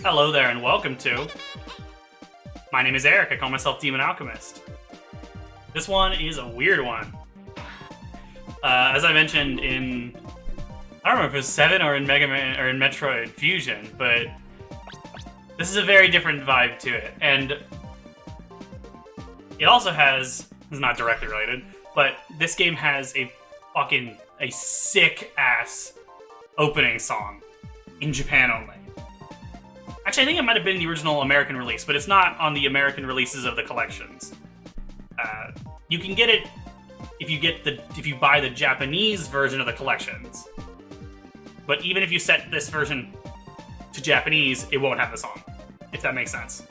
Hello there and welcome to... My name is Eric, I call myself Demon Alchemist. This one is a weird one. As I mentioned in... I don't remember if it was 7 or in Mega Man or in Metroid Fusion, but this is a very different vibe to it. And it also has... It's not directly related, but this game has a sick-ass opening song in Japan only. Actually, I think it might have been the original American release, but it's not on the American releases of the collections. You can get it if you buy the Japanese version of the collections. But even if you set this version to Japanese, it won't have the song, if that makes sense.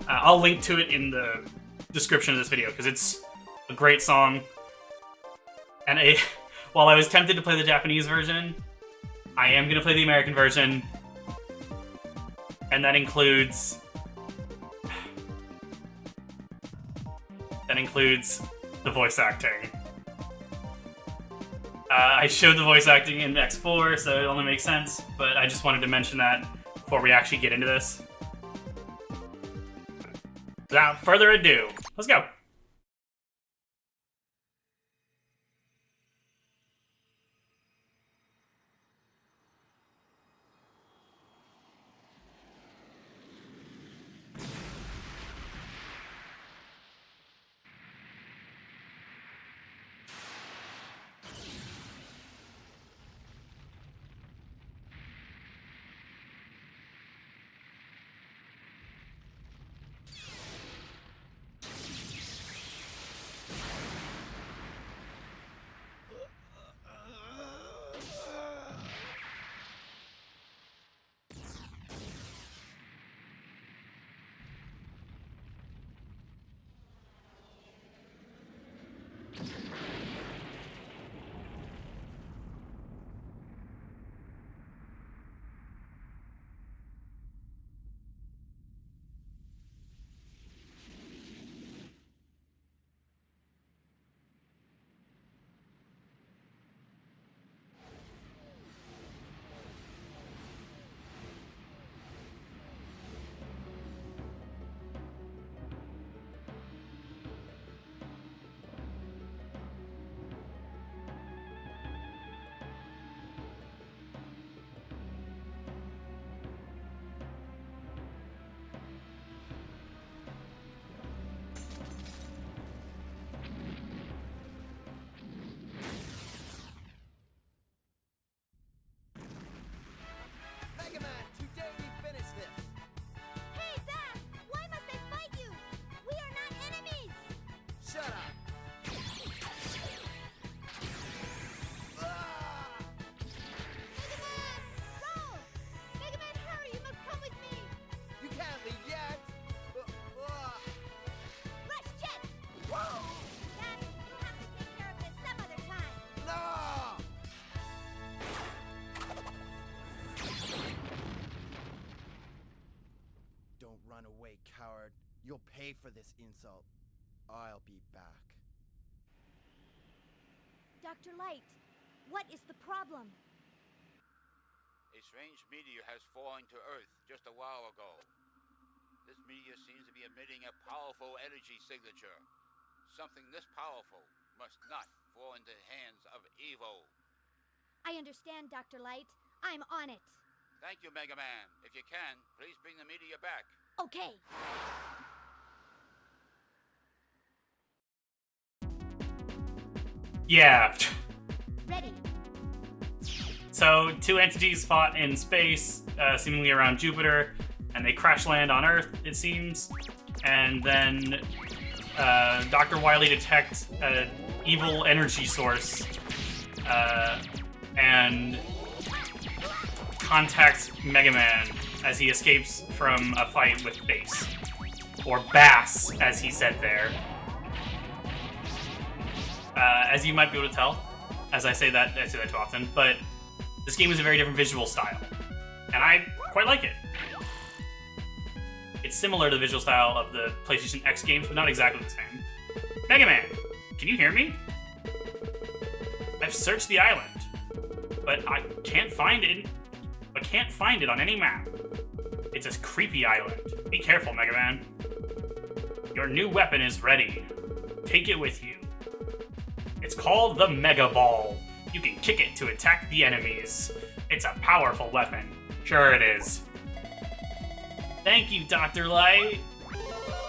I'll link to it in the description of this video, because it's a great song. And while I was tempted to play the Japanese version, I am going to play the American version. And that includes the voice acting. I showed the voice acting in X4, so it only makes sense, but I just wanted to mention that before we actually get into this. Without further ado, let's go. Run away, coward. You'll pay for this insult. I'll be back. Dr. Light, what is the problem? A strange meteor has fallen to Earth just a while ago. This meteor seems to be emitting a powerful energy signature. Something this powerful must not fall into the hands of evil. I understand, Dr. Light. I'm on it. Thank you, Mega Man. If you can, please bring the meteor back. Okay. Yeah. Ready. So, two entities fought in space, seemingly around Jupiter, and they crash land on Earth, it seems. And then Dr. Wily detects an evil energy source and contacts Mega Man as he escapes from a fight with Bass. Or Bass, as he said there. As you might be able to tell, as I say that too often, but this game is a very different visual style. And I quite like it. It's similar to the visual style of the PlayStation X games, but not exactly the same. Mega Man, can you hear me? I've searched the island, but I can't find it. I can't find it on any map. It's a creepy island. Be careful, Mega Man. Your new weapon is ready. Take it with you. It's called the Mega Ball. You can kick it to attack the enemies. It's a powerful weapon. Sure it is. Thank you, Dr. Light.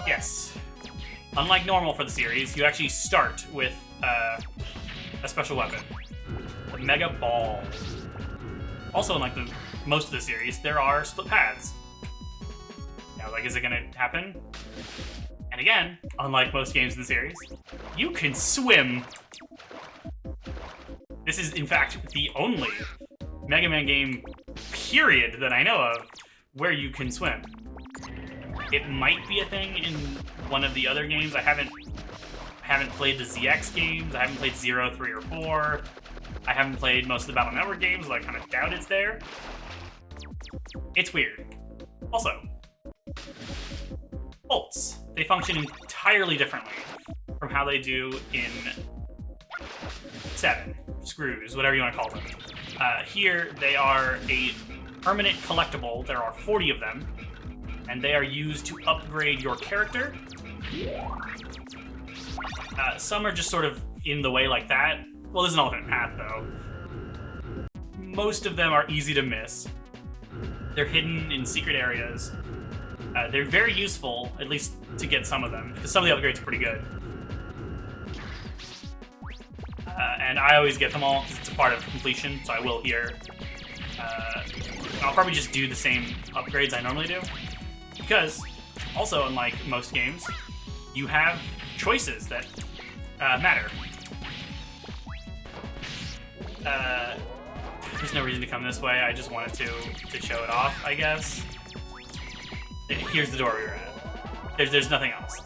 Yes. Unlike normal for the series, you actually start with a special weapon. The Mega Ball. Also, unlike most of the series, there are split paths. Now, like, is it gonna happen? And again, unlike most games in the series, you can swim. This is, in fact, the only Mega Man game, period, that I know of, where you can swim. It might be a thing in one of the other games. I haven't played the ZX games. I haven't played 0, 3, or 4. I haven't played most of the Battle Network games, so I kind of doubt it's there. It's weird. Also, bolts. They function entirely differently from how they do in 7, screws, whatever you want to call them. Here, they are a permanent collectible. There are 40 of them, and they are used to upgrade your character. Some are just sort of in the way like that. Well, there's an alternate path, though. Most of them are easy to miss. They're hidden in secret areas. They're very useful, at least to get some of them, because some of the upgrades are pretty good. And I always get them all, because it's a part of completion, so I will here. I'll probably just do the same upgrades I normally do. Because, also unlike most games, you have choices that matter. There's no reason to come this way, I just wanted to show it off, I guess. Here's the door we were at. There's nothing else.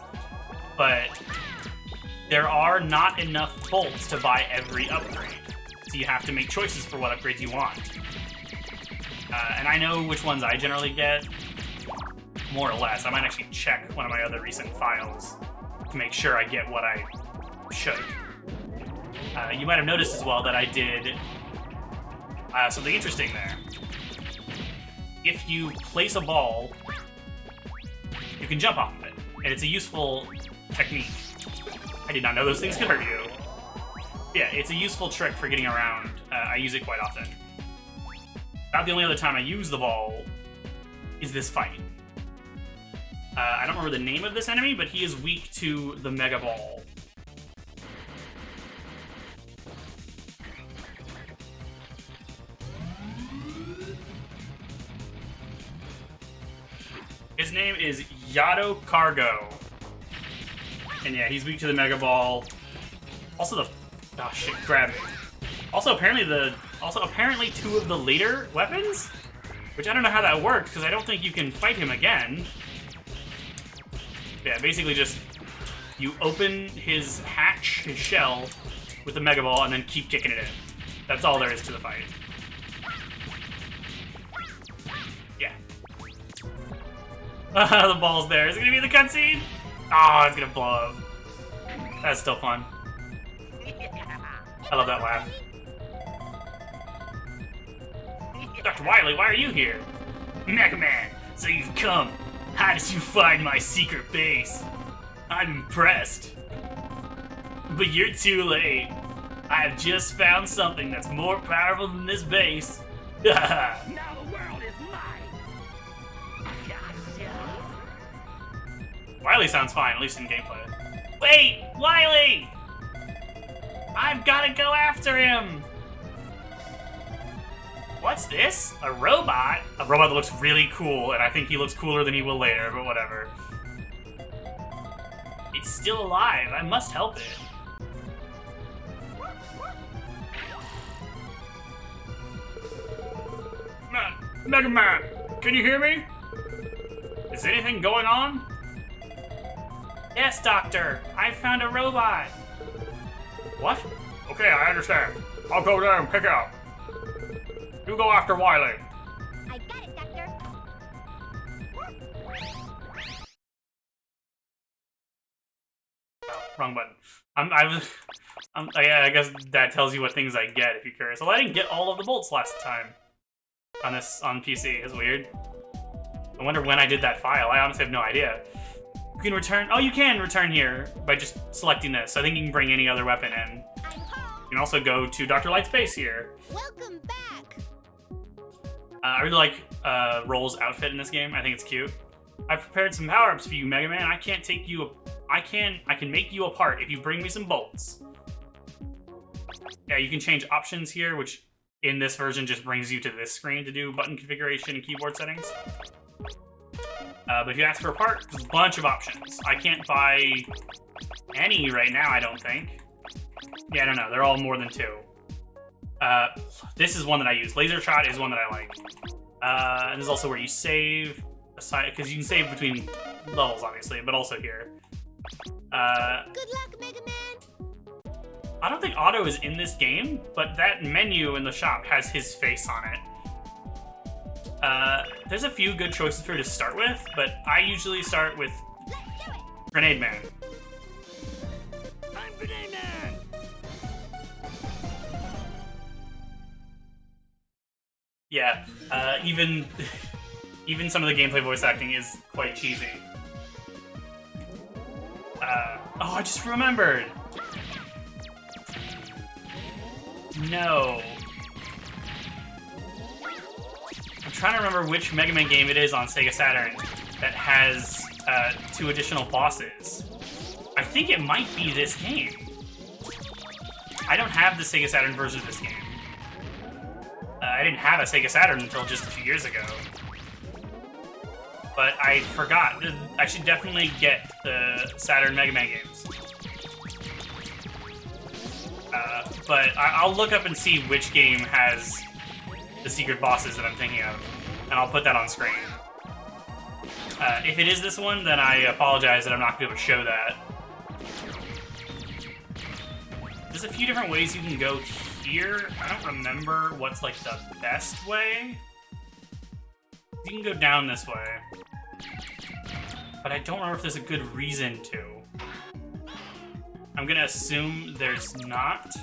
But there are not enough bolts to buy every upgrade. So you have to make choices for what upgrades you want. And I know which ones I generally get, more or less. I might actually check one of my other recent files to make sure I get what I should. You might have noticed as well that I did something interesting there. If you place a ball, you can jump off of it, and it's a useful technique. I did not know those things could hurt you. Yeah, it's a useful trick for getting around. I use it quite often. About the only other time I use the ball is this fight. I don't remember the name of this enemy, but he is weak to the Mega Ball. His name is Yado Cargo. And yeah, he's weak to the Mega Ball. Also the... Oh shit, grab me. Also apparently 2 of the later weapons? Which I don't know how that works, because I don't think you can fight him again. Yeah, basically just... You open his hatch, his shell, with the Mega Ball, and then keep kicking it in. That's all there is to the fight. Yeah. The ball's there. Is it gonna be the cutscene? Oh, it's gonna blow up. That's still fun. I love that laugh. Dr. Wily, why are you here? Mega Man, so you've come. How did you find my secret base? I'm impressed. But you're too late. I have just found something that's more powerful than this base. Now the world is mine. Gotcha. Wily sounds fine, at least in gameplay. Wait, Wily! I've gotta go after him! What's this? A robot? A robot that looks really cool, and I think he looks cooler than he will later, but whatever. It's still alive. I must help it. Mega Man, can you hear me? Is anything going on? Yes, Doctor. I found a robot. What? Okay, I understand. I'll go there and pick it up. You go after Wily. I got it, Doctor. Oh, wrong button. Yeah, I guess that tells you what things I get if you're curious. Well, I didn't get all of the bolts last time on PC. It's weird. I wonder when I did that file. I honestly have no idea. You can return... Oh, you can return here by just selecting this. So I think you can bring any other weapon in. I'm home. You can also go to Dr. Light's base here. Welcome back. I really like Roll's outfit in this game. I think it's cute. I've prepared some power-ups for you, Mega Man. I can make you apart if you bring me some bolts. Yeah, you can change options here, which in this version just brings you to this screen to do button configuration and keyboard settings. But if you ask for a part, there's a bunch of options. I can't buy any right now, I don't think. Yeah, I don't know. They're all more than 2. This is one that I use. Laser Shot is one that I like. And this is also where you save, because you can save between levels, obviously, but also here. Good luck, Mega Man. I don't think Otto is in this game, but that menu in the shop has his face on it. There's a few good choices for you to start with, but I usually start with Let's do it. Grenade Man. I'm Grenade Man! Yeah, even some of the gameplay voice acting is quite cheesy. Oh, I just remembered! No. I'm trying to remember which Mega Man game it is on Sega Saturn that has 2 additional bosses. I think it might be this game. I don't have the Sega Saturn version of this game. I didn't have a Sega Saturn until just a few years ago. But I forgot. I should definitely get the Saturn Mega Man games. But I'll look up and see which game has the secret bosses that I'm thinking of, and I'll put that on screen. If it is this one, then I apologize that I'm not going to be able to show that. There's a few different ways you can go here. I don't remember what's like the best way. You can go down this way, but I don't remember if there's a good reason to. I'm gonna assume there's not,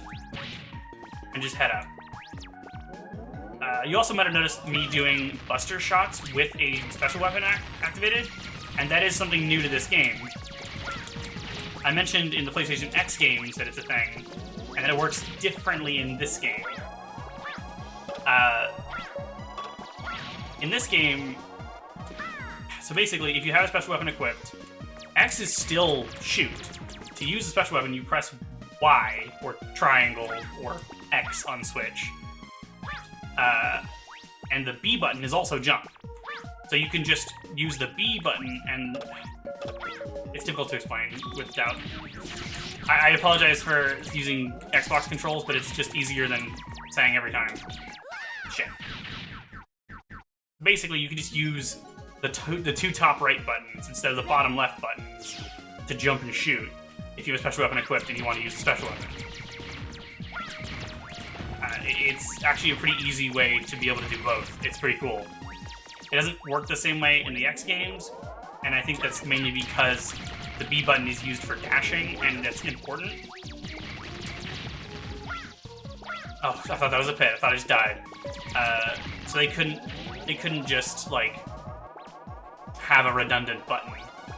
and just head up. You also might have noticed me doing Buster shots with a special weapon activated, and that is something new to this game. I mentioned in the PlayStation X games that it's a thing, and that it works differently in this game. In this game, so basically, if you have a special weapon equipped, X is still shoot. To use a special weapon, you press Y, or triangle, or X on Switch. And the B button is also jump. So you can just use the B button, and it's difficult to explain without... I apologize for using Xbox controls, but it's just easier than saying every time. Shit. Basically, you can just use the 2 top right buttons instead of the bottom left buttons to jump and shoot if you have a special weapon equipped and you want to use a special weapon. It's actually a pretty easy way to be able to do both. It's pretty cool. It doesn't work the same way in the X games, and I think that's mainly because the B button is used for dashing, and that's important. Oh, I thought that was a pit. I thought I just died. So they couldn't just, like, have a redundant button,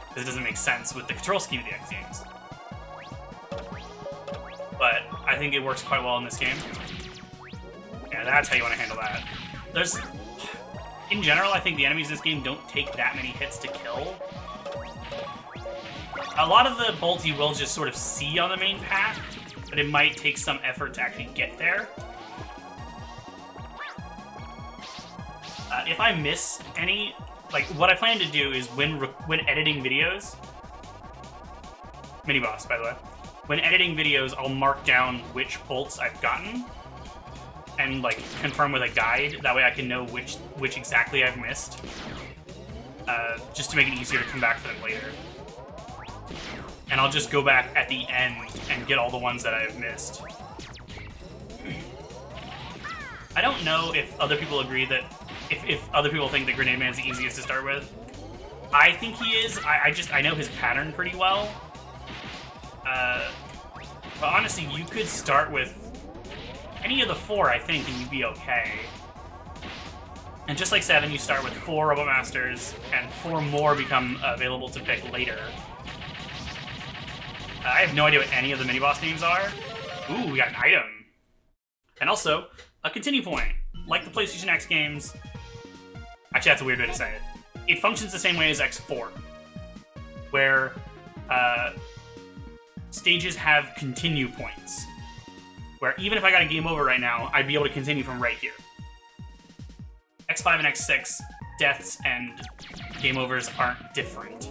because it doesn't make sense with the control scheme of the X games. But I think it works quite well in this game. Yeah, that's how you want to handle that. In general, I think the enemies in this game don't take that many hits to kill. A lot of the bolts you will just sort of see on the main path, but it might take some effort to actually get there. If I miss any, like, what I plan to do is when editing videos, mini-boss, by the way, when editing videos, I'll mark down which bolts I've gotten, and, like, confirm with a guide. That way I can know which exactly I've missed. Just to make it easier to come back for them later. And I'll just go back at the end and get all the ones that I've missed. I don't know if other people agree that... If other people think that Grenade Man's the easiest to start with. I think he is. I know his pattern pretty well. But honestly, you could start with any of the 4, I think, and you'd be okay. And just like 7, you start with 4 Robot Masters, and 4 more become available to pick later. I have no idea what any of the mini-boss names are. Ooh, we got an item. And also, a continue point. Like the PlayStation X games... Actually, that's a weird way to say it. It functions the same way as X4, where stages have continue points. Where even if I got a game over right now, I'd be able to continue from right here. X5 and X6, deaths and game overs aren't different.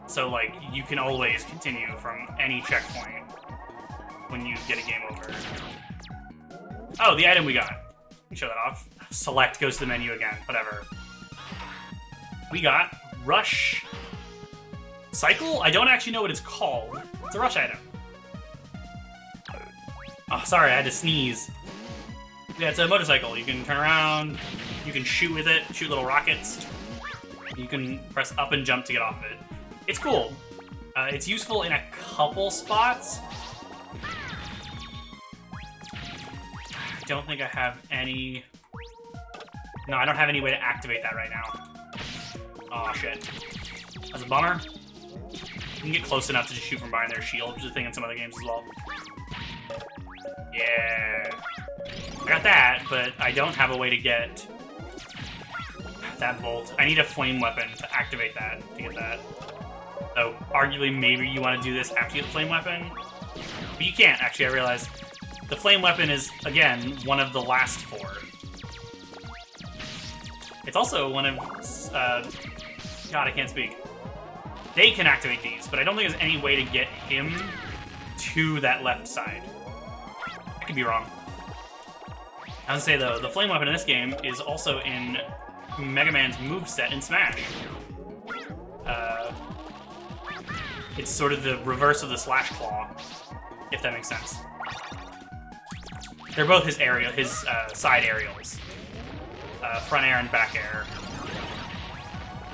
So, like, you can always continue from any checkpoint when you get a game over. Oh, the item we got. Let me show that off. Select goes to the menu again, whatever. We got Rush Cycle? I don't actually know what it's called. It's a rush item. Oh, sorry, I had to sneeze. Yeah, it's a motorcycle. You can turn around, you can shoot with it, shoot little rockets. You can press up and jump to get off of it. It's cool. It's useful in a couple spots. I don't think I have any... No, I don't have any way to activate that right now. Aw, shit. That's a bummer. You can get close enough to just shoot from behind their shield, which is a thing in some other games as well. Yeah. I got that, but I don't have a way to get that bolt. I need a flame weapon to activate that, to get that. So, arguably, maybe you want to do this after you get the flame weapon. But you can't, actually, I realized. The flame weapon is, again, one of the last 4. It's also one of... God, I can't speak. They can activate these, but I don't think there's any way to get him to that left side. I could be wrong. I was gonna say, though, the flame weapon in this game is also in Mega Man's moveset in Smash. It's sort of the reverse of the Slash Claw, if that makes sense. They're both his side aerials. Front air and back air.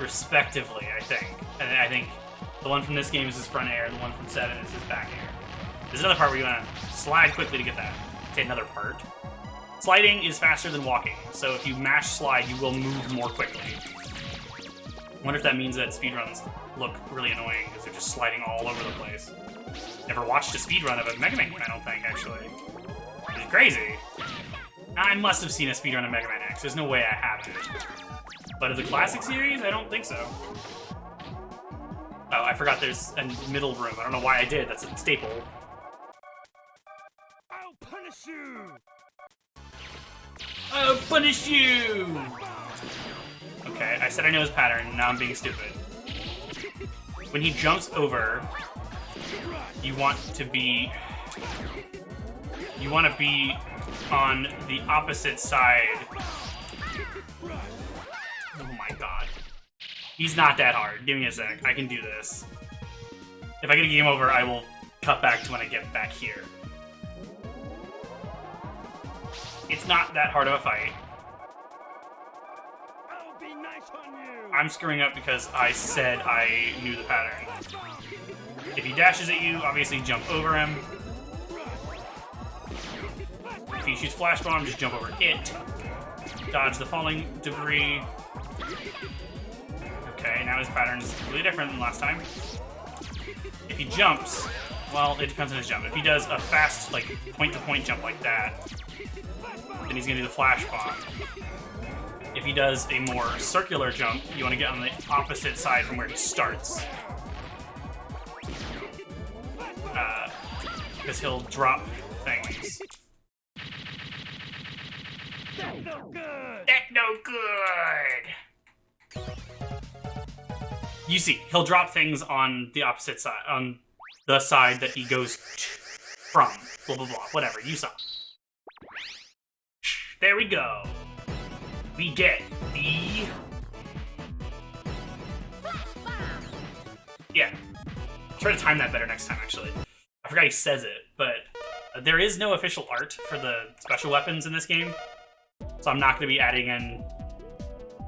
Respectively, I think. And I think the one from this game is his front air, and the one from 7 is his back air. There's another part where you want to slide quickly to get that. Okay, another part. Sliding is faster than walking, so if you mash slide, you will move more quickly. I wonder if that means that speedruns look really annoying, because they're just sliding all over the place. Never watched a speedrun of a Mega Man game, I don't think, actually. It's crazy. I must have seen a speedrun of Mega Man X. There's no way I haven't. But of the classic series, I don't think so. Oh, I forgot there's a middle room. I don't know why I did. That's a staple. I'll punish you! I'll punish you! Okay, I said I know his pattern, now I'm being stupid. When he jumps over, you want to be on the opposite side. Oh my god. He's not that hard. Give me a sec. I can do this. If I get a game over, I will cut back to when I get back here. It's not that hard of a fight. I'll be nice on you! I'm screwing up because I said I knew the pattern. If he dashes at you, obviously jump over him. If he shoots Flash Bomb, just jump over it. Dodge the falling debris. Okay, now his pattern is completely different than last time. If he jumps, well, it depends on his jump. If he does a fast, like, point-to-point jump like that, then he's gonna do the Flash Bomb. If he does a more circular jump, you want to get on the opposite side from where he starts. Because he'll drop things. That's no good! That's no good! You see, he'll drop things on the opposite side, on the side that he goes from. Blah, blah, blah. Whatever, you saw. There we go. We get the... Yeah. Try to time that better next time, actually. I forgot he says it, but there is no official art for the special weapons in this game. So I'm not going to be adding in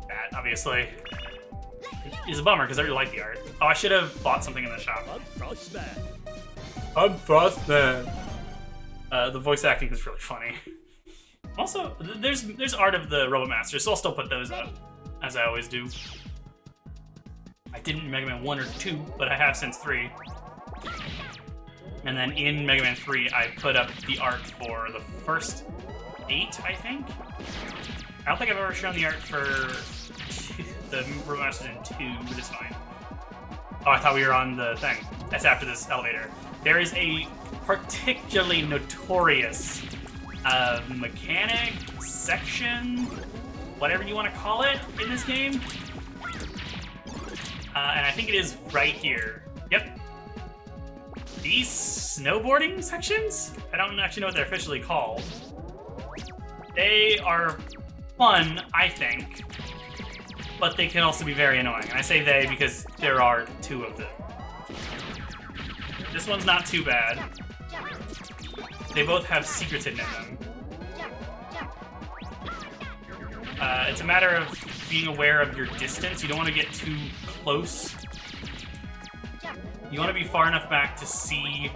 that, obviously. It's a bummer, because I really like the art. Oh, I should have bought something in the shop. I'm Frostman. The voice acting is really funny. Also, there's art of the Robot Masters, so I'll still put those up, as I always do. I didn't in Mega Man 1 or 2, but I have since 3. And then in Mega Man 3, I put up the art for the first 8, I think? I don't think I've ever shown the art for the Robot Masters in 2, but it's fine. Oh, I thought we were on the thing. That's after this elevator. There is a particularly notorious mechanic, section, whatever you want to call it, in this game. And I think it is right here. Yep. These snowboarding sections? I don't actually know what they're officially called. They are fun, I think, but they can also be very annoying. And I say they because there are 2 of them. This one's not too bad. They both have secrets hidden in them. It's a matter of being aware of your distance. You don't want to get too close. You want to be far enough back to see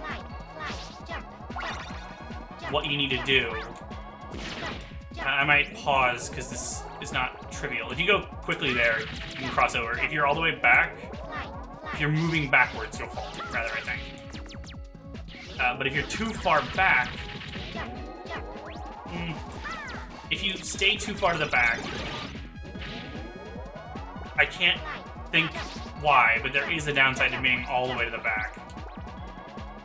what you need to do. I might pause because this is not trivial. If you go quickly there, you can cross over. If you're all the way back, if you're moving backwards, you'll fall, rather, I think. But if you're too far back, if you stay too far to the back, I can't think why, but there is a downside to being all the way to the back.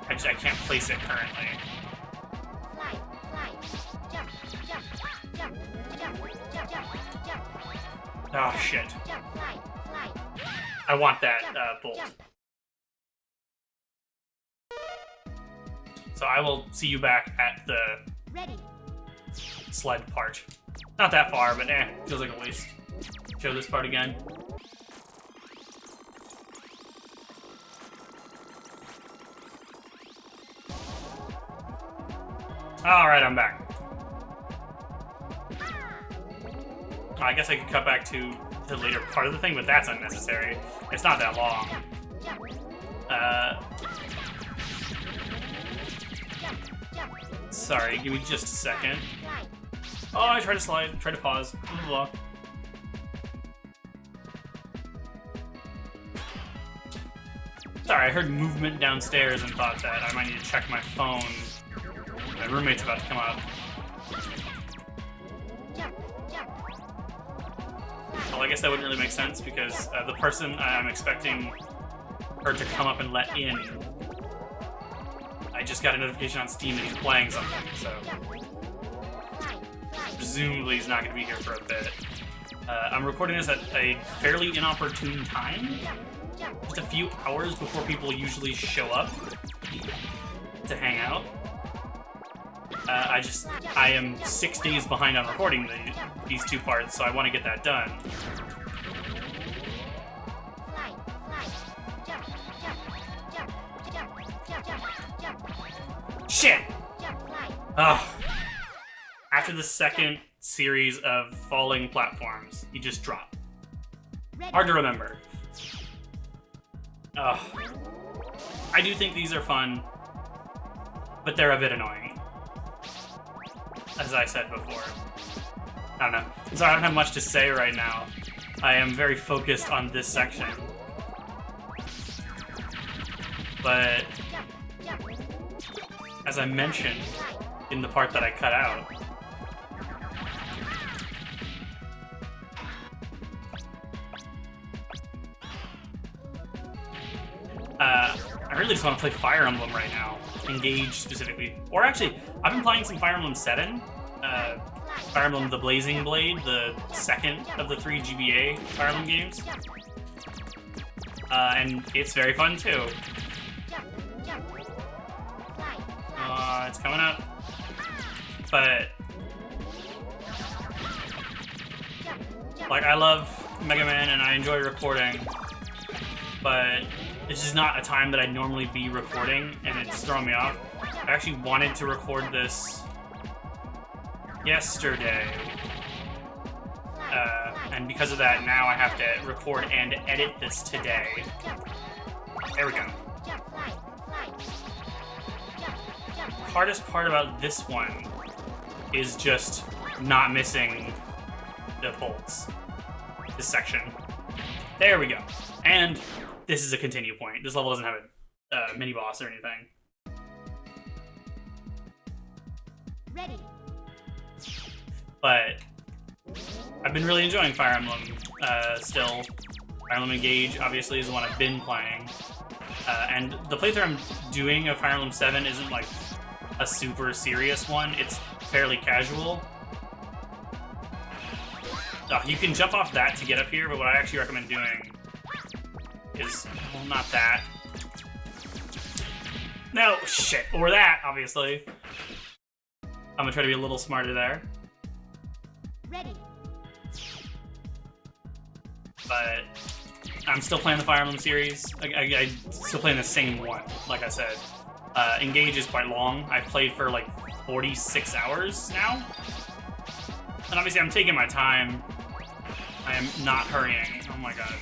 I can't place it currently. Oh, shit. I want that bolt. So I will see you back at the sled part. Not that far, but feels like a waste. Show this part again. Alright, I'm back. I guess I could cut back to the later part of the thing, but that's unnecessary. It's not that long. Sorry, give me just a second. Oh, I tried to slide, tried to pause. Blah, blah, blah. Sorry, I heard movement downstairs and thought that I might need to check my phone. My roommate's about to come up. Well, I guess that wouldn't really make sense because the person I'm expecting her to come up and let in, I just got a notification on Steam that he's playing something, so presumably he's not going to be here for a bit. I'm recording this at a fairly inopportune time, just a few hours before people usually show up to hang out. I am 6 days behind on recording these 2 parts, so I want to get that done. Shit! Ugh. After the second series of falling platforms, you just drop. Hard to remember. Ugh. I do think these are fun, but they're a bit annoying. As I said before. I don't know. So I don't have much to say right now. I am very focused on this section. But as I mentioned in the part that I cut out, I really just want to play Fire Emblem right now. Engage specifically. Or actually, I've been playing some Fire Emblem 7. Fire Emblem The Blazing Blade, the second of the 3 GBA Fire Emblem games. And it's very fun too. It's coming up. But like, I love Mega Man and I enjoy recording, but it's just not a time that I'd normally be recording, and it's throwing me off. I actually wanted to record this yesterday, and because of that, now I have to record and edit this today. There we go. The hardest part about this one is just not missing the bolts. This section. There we go. And this is a continue point. This level doesn't have a mini boss or anything. Ready. But I've been really enjoying Fire Emblem still. Fire Emblem Engage, obviously, is the one I've been playing. And the playthrough I'm doing of Fire Emblem 7 isn't like a super serious one. It's fairly casual. You can jump off that to get up here, but what I actually recommend doing is, well, not that. No, shit. Or that, obviously. I'm gonna try to be a little smarter there. Ready. But I'm still playing the Fire Emblem series. I'm still playing the same one, like I said. Engage is quite long. I've played for like 46 hours now. And obviously I'm taking my time. I am not hurrying. Oh my god.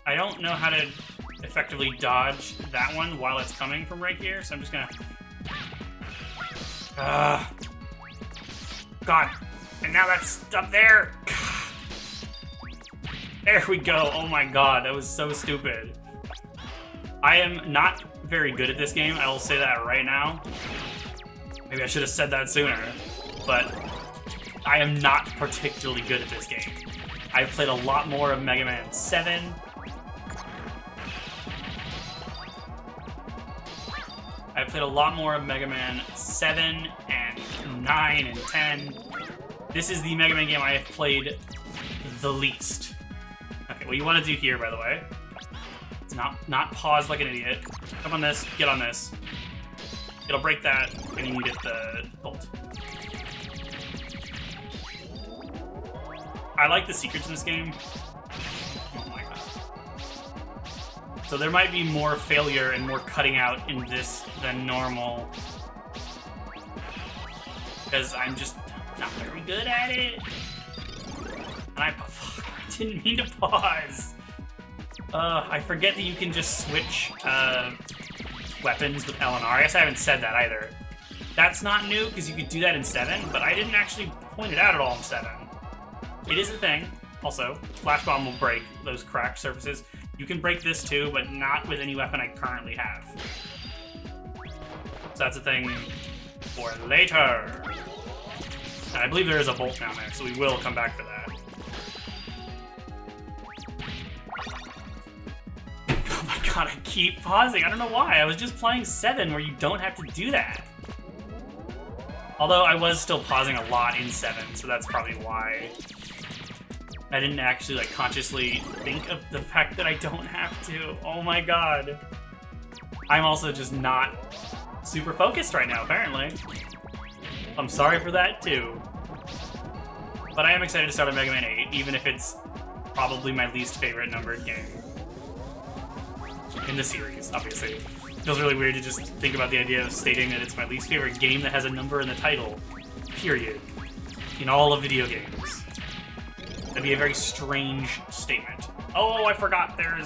I don't know how to effectively dodge that one while it's coming from right here, so I'm just gonna... God. And now that's up there. There we go. Oh my god, that was so stupid. I am not very good at this game. I will say that right now. Maybe I should have said that sooner. But I am not particularly good at this game. I've played a lot more of Mega Man 7. I've played a lot more of Mega Man 7 and 9 and 10. This is the Mega Man game I have played the least. Okay, what you want to do here, by the way, is not pause like an idiot. Come on this, get on this. It'll break that, and you can get the bolt. I like the secrets in this game. Oh my god. So there might be more failure and more cutting out in this than normal. Because I'm just not very good at it. And fuck, I didn't mean to pause. I forget that you can just switch weapons with L and R. I guess I haven't said that either. That's not new, because you could do that in 7, but I didn't actually point it out at all in 7. It is a thing. Also, Flash Bomb will break those cracked surfaces. You can break this too, but not with any weapon I currently have. So that's a thing for later. And I believe there is a bolt down there, so we will come back for that. Oh my god, I keep pausing. I don't know why. I was just playing 7 where you don't have to do that. Although I was still pausing a lot in 7, so that's probably why. I didn't actually like consciously think of the fact that I don't have to. Oh my god. I'm also just not super focused right now, apparently. I'm sorry for that too. But I am excited to start on Mega Man 8, even if it's probably my least favorite numbered game. In the series, obviously. It feels really weird to just think about the idea of stating that it's my least favorite game that has a number in the title. Period. In all of video games. That'd be a very strange statement. Oh, I forgot I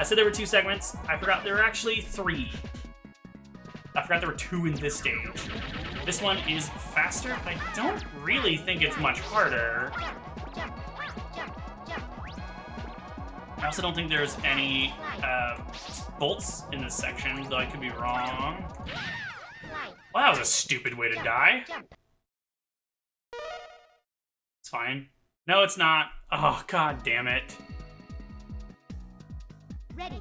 said there were 2 segments. I forgot there were actually 3. I forgot there were 2 in this stage. This one is faster. I don't really think it's much harder. I also don't think there's any bolts in this section, though I could be wrong. Well, that was a stupid way to die. It's fine. No, it's not. Oh, god damn it. Ready.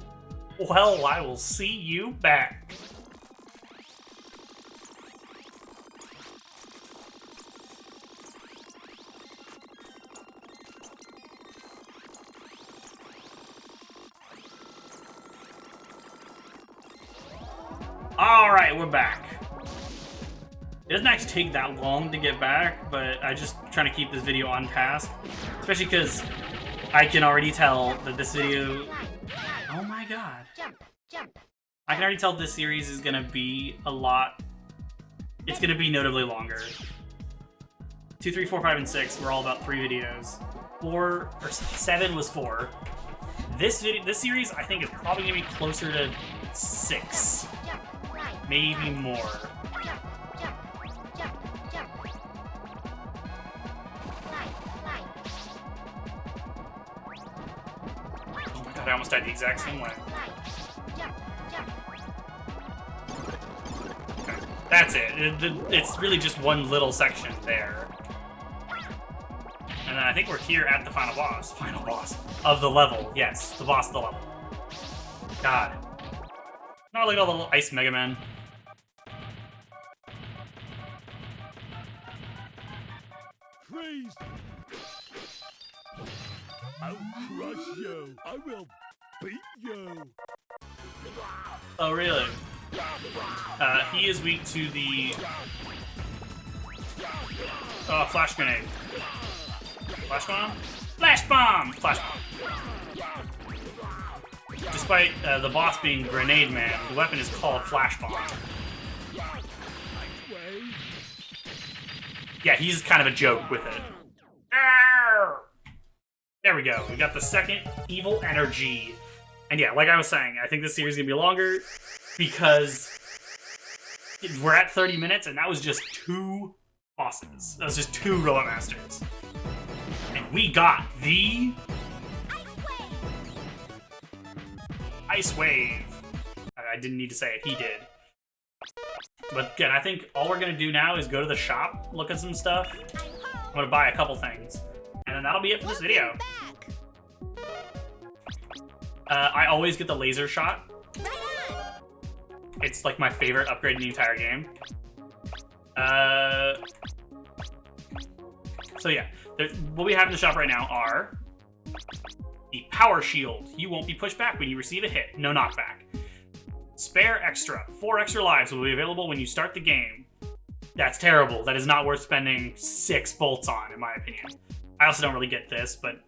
Well, I will see you back. Alright, we're back. It doesn't actually take that long to get back, but I'm just trying to keep this video on task. Especially because I can already tell that this video... Oh my god. I can already tell this series is going to be a lot... It's going to be notably longer. 2, 3, 4, 5, and 6 were all about 3 videos. 7 was 4. This series, I think, is probably going to be closer to 6. Maybe more. I almost died the exact same way. Jump, jump. Okay. That's it. It's really just one little section there. And then I think we're here at the final boss. Final boss of the level. Yes, the boss of the level. God. Not like all the little ice Mega Men. Freeze! I'll crush you. I will beat you. Oh, really? He is weak to the... flash grenade. Flash bomb? Flash bomb! Flash bomb. Despite the boss being Grenade Man, the weapon is called Flash Bomb. Yeah, he's kind of a joke with it. There we go. We got the second evil energy. And yeah, like I was saying, I think this series is going to be longer because we're at 30 minutes and that was just 2 bosses. That was just 2 Robot Masters. And we got the... Ice Wave. I didn't need to say it, he did. But again, I think all we're gonna do now is go to the shop, look at some stuff. I'm gonna buy a couple things. And then that'll be it for this video. I always get the laser shot. It's like my favorite upgrade in the entire game. So yeah, what we have in the shop right now are the Power Shield. You won't be pushed back when you receive a hit. No knockback. Spare Extra. 4 extra lives will be available when you start the game. That's terrible. That is not worth spending 6 bolts on, in my opinion. I also don't really get this, but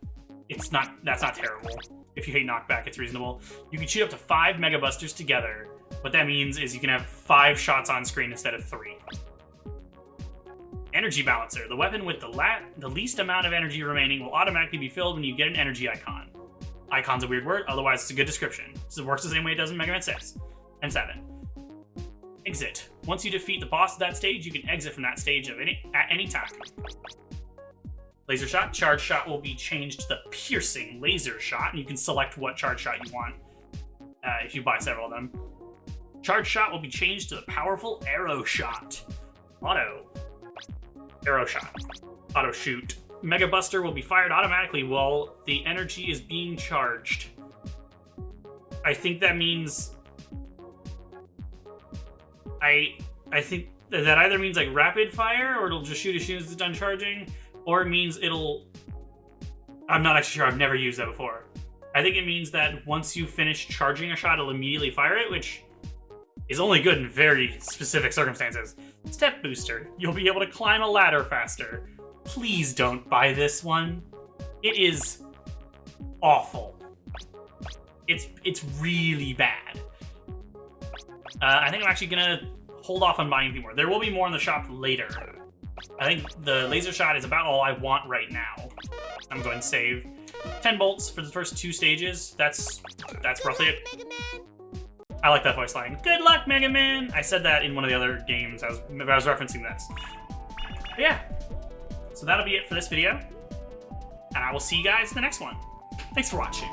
that's not terrible. If you hate knockback, it's reasonable. You can shoot up to 5 Mega Busters together. What that means is you can have 5 shots on screen instead of 3. Energy Balancer. The weapon with the least amount of energy remaining will automatically be filled when you get an energy icon. Icon's a weird word, otherwise it's a good description. So it works the same way it does in Mega Man 6 and 7. Exit. Once you defeat the boss of that stage, you can exit from that stage at any time. Laser Shot. Charge Shot will be changed to the Piercing Laser Shot, and you can select what Charge Shot you want if you buy several of them. Charge Shot will be changed to the Powerful Arrow Shot. Auto. Arrow Shot. Auto Shoot. Mega Buster will be fired automatically while the energy is being charged. I think that means... I think that either means like rapid fire, or it'll just shoot as soon as it's done charging, or it means it'll... I'm not actually sure, I've never used that before. I think it means that once you finish charging a shot, it'll immediately fire it, which is only good in very specific circumstances. Step Booster. You'll be able to climb a ladder faster. Please don't buy this one. It is awful. It's really bad. I think I'm actually gonna hold off on buying a few more. There will be more in the shop later. I think the laser shot is about all I want right now. I'm going to save 10 bolts for the first 2 stages. That's roughly it. I like that voice line. Good luck, Mega Man! I said that in one of the other games. I was referencing this. But yeah. So that'll be it for this video. And I will see you guys in the next one. Thanks for watching.